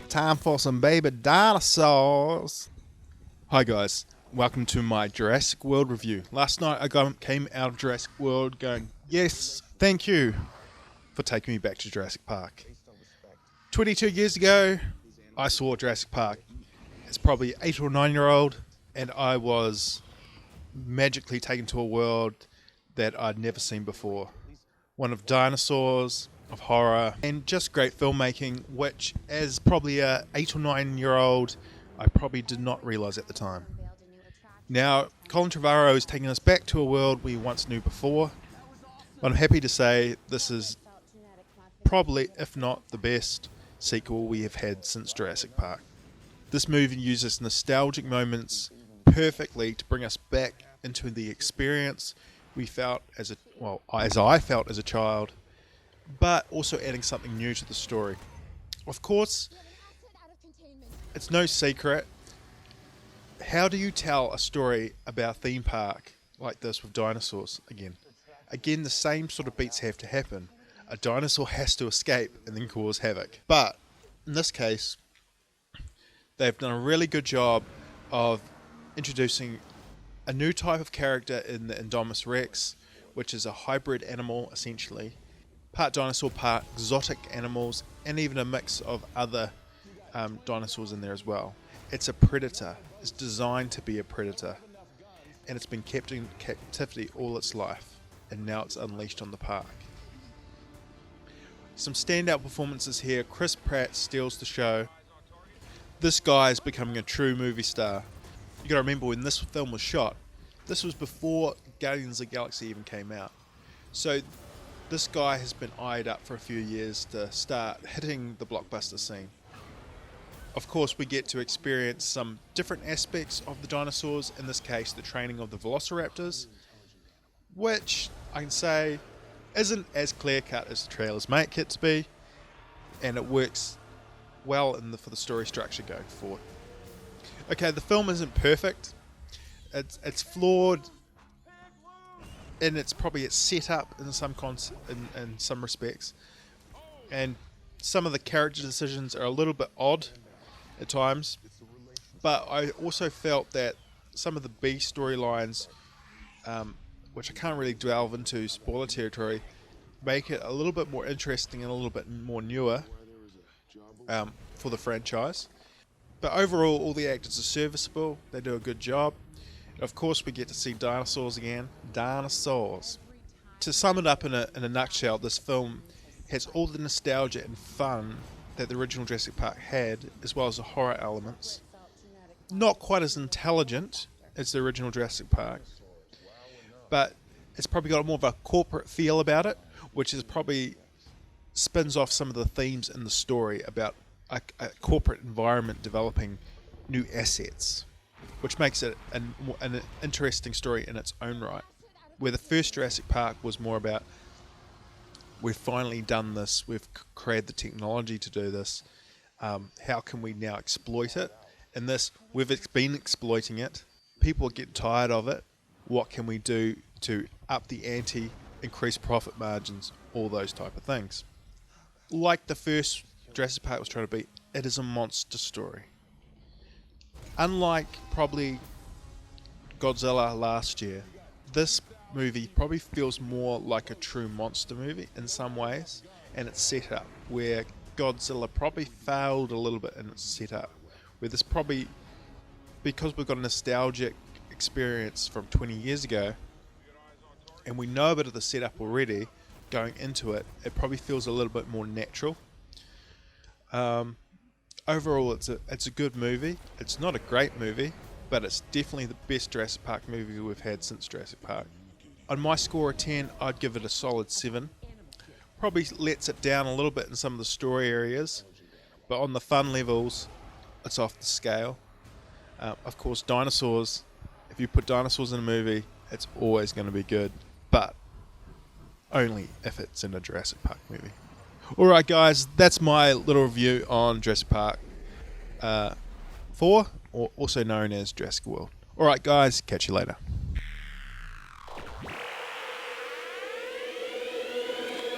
Time for some baby dinosaurs. Hi guys, welcome to my Jurassic World review. Last night I came out of Jurassic World going, yes, thank you for taking me back to Jurassic Park. 22 years ago, I saw Jurassic Park. It's probably 8 or 9 year old, and I was magically taken to a world that I'd never seen before. One of dinosaurs, of horror, and just great filmmaking, which as probably a 8 or 9 year old, I probably did not realise at the time. Now, Colin Trevorrow is taking us back to a world we once knew before. But I'm happy to say this is probably, if not the best, sequel we have had since Jurassic Park. This movie uses nostalgic moments perfectly to bring us back into the experience we felt as I felt as a child, but also adding something new to the story. Of course, it's no secret. How do you tell a story about a theme park like this with dinosaurs again? Again, the same sort of beats have to happen. A dinosaur has to escape and then cause havoc. But in this case, they've done a really good job of introducing a new type of character in the Indominus Rex, which is a hybrid animal essentially. Part dinosaur, part exotic animals, and even a mix of other dinosaurs in there as well. It's a predator. It's designed to be a predator. And it's been kept in captivity all its life. And now it's unleashed on the park. Some standout performances here. Chris Pratt steals the show. This guy is becoming a true movie star. You gotta remember when this film was shot, this was before Guardians of the Galaxy even came out. So this guy has been eyed up for a few years to start hitting the blockbuster scene. Of course, we get to experience some different aspects of the dinosaurs, in this case the training of the velociraptors, which I can say isn't as clear-cut as the trailers make it to be, and it works well for the story structure going forward. Okay, the film isn't perfect. It's flawed, and it's probably its setup in some respects, and some of the character decisions are a little bit odd at times. But I also felt that some of the B storylines, which I can't really delve into spoiler territory, make it a little bit more interesting and a little bit more newer for the franchise. But overall, all the actors are serviceable. They do a good job. And of course, we get to see dinosaurs again. Dinosaurs. To sum it up in a nutshell, this film has all the nostalgia and fun that the original Jurassic Park had, as well as the horror elements. Not quite as intelligent as the original Jurassic Park, but it's probably got more of a corporate feel about it, which is probably spins off some of the themes in the story about a corporate environment developing new assets, which makes it an interesting story in its own right. Where the first Jurassic Park was more about, we've finally done this, we've created the technology to do this, how can we now exploit it? In this, we've been exploiting it, people are getting tired of it, what can we do to up the ante, increase profit margins, all those type of things. Like the first Jurassic Park was trying to be, it is a monster story. Unlike probably Godzilla last year, this movie probably feels more like a true monster movie in some ways, and its setup, where Godzilla probably failed a little bit in its setup, where this probably, because we've got a nostalgic experience from 20 years ago, and we know a bit of the setup already, going into it, it probably feels a little bit more natural. Overall, it's a good movie. It's not a great movie, but it's definitely the best Jurassic Park movie we've had since Jurassic Park. On my score of 10, I'd give it a solid 7. Probably lets it down a little bit in some of the story areas, but on the fun levels, it's off the scale. Of course, dinosaurs, if you put dinosaurs in a movie, it's always going to be good, but only if it's in a Jurassic Park movie. Alright guys, that's my little review on Jurassic Park 4, or also known as Jurassic World. Alright guys, catch you later.